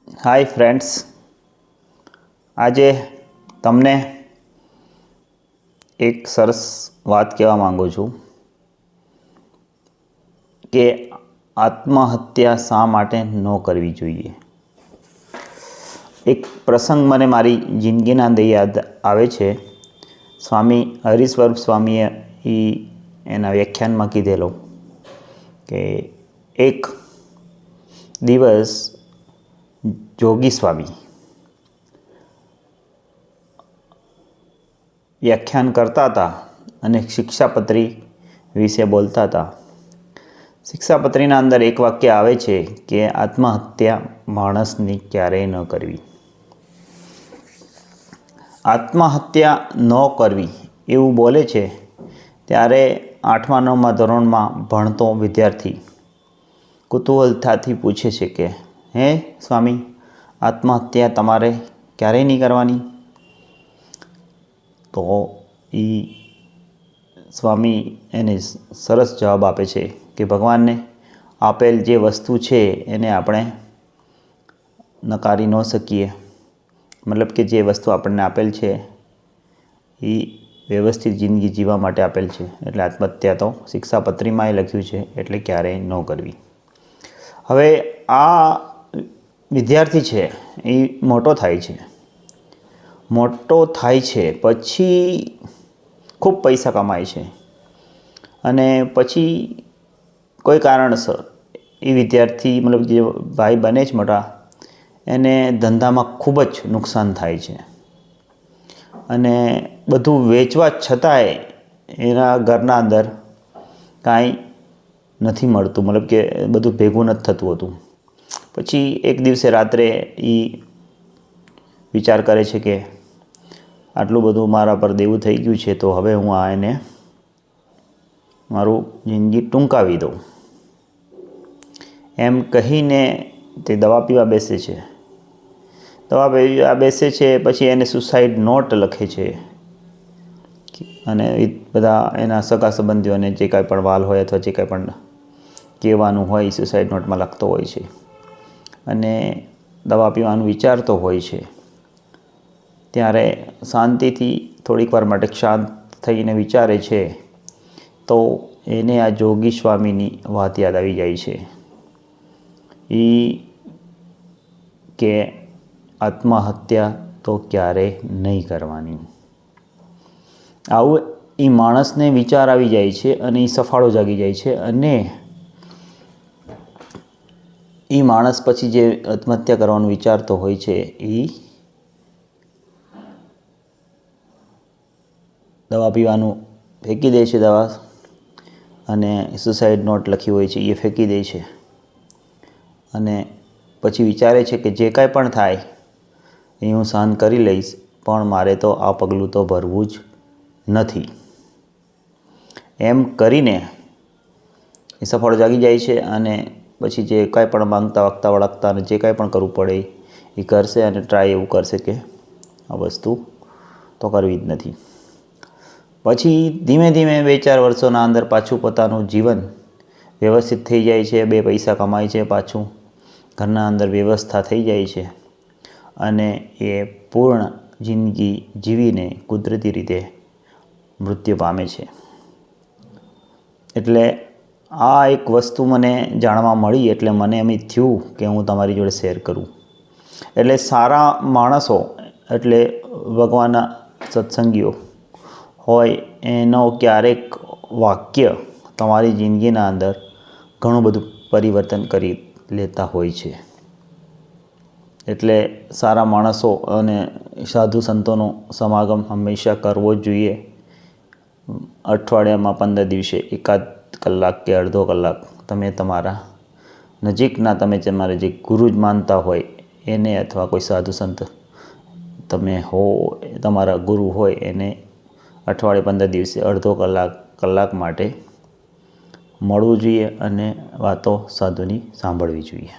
Hi friends, આજે તમને એક સરસ વાત કહેવા માગું છું કે આત્મહત્યા શા માટે ન કરવી જોઈએ. એક પ્રસંગ મને મારી જિંદગીના અંદર યાદ આવે છે. સ્વામી હરિસ્વરૂપ સ્વામીએ એના વ્યાખ્યાનમાં કીધેલો કે એક દિવસ જોગી સ્વામી વ્યાખ્યાન કરતા હતા અને શિક્ષાપત્રી વિશે બોલતા હતા. શિક્ષાપત્રીના અંદર એક વાક્ય આવે છે કે આત્મહત્યા માણસની ક્યારેય ન કરવી. આત્મહત્યા ન કરવી એવું બોલે છે ત્યારે 8મા 9મા ધોરણમાં ભણતો વિદ્યાર્થી કુતૂહલતાથી પૂછે છે કે હે સ્વામી, આત્મહત્યા તમારે ક્યારેય નહીં કરવાની? તો એ સ્વામી એને સરસ જવાબ આપે છે કે ભગવાનને આપેલ જે વસ્તુ છે એને આપણે નકારી ન શકીએ. મતલબ કે જે વસ્તુ આપણને આપેલ છે એ વ્યવસ્થિત જિંદગી જીવવા માટે આપેલ છે, એટલે આત્મહત્યા તો શિક્ષાપત્રીમાં એ લખ્યું છે, એટલે ક્યારેય ન કરવી. હવે આ વિદ્યાર્થી છે એ મોટો થાય છે પછી ખૂબ પૈસા કમાય છે અને પછી કોઈ કારણસર એ વિદ્યાર્થી મતલબ જે ભાઈ બને જ મોટા એને ધંધામાં ખૂબ જ નુકસાન થાય છે અને બધું વેચવા છતાંય એના ઘરના અંદર કાંઈ નથી મળતું, મતલબ કે બધું ભેગું નથી થતું હતું. પછી એક દિવસે રાત્રે એ વિચાર કરે છે કે આટલું બધું મારા પર દેવું થઈ ગયું છે તો હવે હું એને મારું જિંદગી ટૂંકાવી દઉં એમ કહીને તે દવા પીવા બેસે છે. દવા પીવા બેસે છે પછી એને સુસાઇડ નોટ લખે છે અને એ બધા એના સગા સંબંધીઓને જે કાંઈ પણ વાલ હોય અથવા જે કાંઈ પણ કહેવાનું હોય એ સુસાઇડ નોટમાં લખતો હોય છે અને દવા પીવાનું વિચારતો હોય છે. ત્યારે શાંતિથી થોડીક વાર માટે શાંત થઈને વિચારે છે તો એને આ જોગી સ્વામીની વાત યાદ આવી જાય છે કે આત્મહત્યા તો ક્યારેય નહીં કરવાની. આવું એ માણસને વિચાર આવી જાય છે અને એ સફાળો જાગી જાય છે અને એ માણસ પછી જે આત્મહત્યા કરવાનું વિચારતો હોય છે એ દવા પીવાનું ફેંકી દે છે, દવા અને સુસાઇડ નોટ લખી હોય છે એ ફેંકી દે છે અને પછી વિચારે છે કે જે કાંઈ પણ થાય એ હું સહન કરી લઈશ, પણ મારે તો આ પગલું તો ભરવું જ નથી. એમ કરીને એ સફળ જાગી જાય છે અને પછી જે કાંઈ પણ માંગતા વાગતા વળગતા અને જે કાંઈ પણ કરવું પડે એ કરશે અને ટ્રાય એવું કરશે કે આ વસ્તુ તો કરવી જ નથી. પછી ધીમે ધીમે 2-4 વર્ષોના અંદર પાછું પોતાનું જીવન વ્યવસ્થિત થઈ જાય છે, 2 પૈસા કમાય છે, પાછું ઘરના અંદર વ્યવસ્થા થઈ જાય છે અને એ પૂર્ણ જિંદગી જીવીને કુદરતી રીતે મૃત્યુ પામે છે. એટલે આ એક વસ્તુ મને જાણવા મળી એટલે મને એમ થયું કે હું તમારી જોડે શેર કરું. એટલે સારા માણસો એટલે ભગવાનના સત્સંગીઓ હોય એનો ક્યારેક વાક્ય તમારી જિંદગીના અંદર ઘણું બધું પરિવર્તન કરી લેતા હોય છે. એટલે સારા માણસો અને સાધુ સંતોનો સમાગમ હંમેશા કરવો જ જોઈએ. અઠવાડિયામાં 15 દિવસે એકાદ કલાક કે અડધો કલાક તમે તમારા નજીકના તમે જે ગુરુ જ માનતા હોય એને અથવા કોઈ સાધુ સંત તમે હો તમારા ગુરુ હોય એને અઠવાડિયે 15 દિવસે અડધો કલાક માટે મળવું જોઈએ અને વાતો સાધુની સાંભળવી જોઈએ.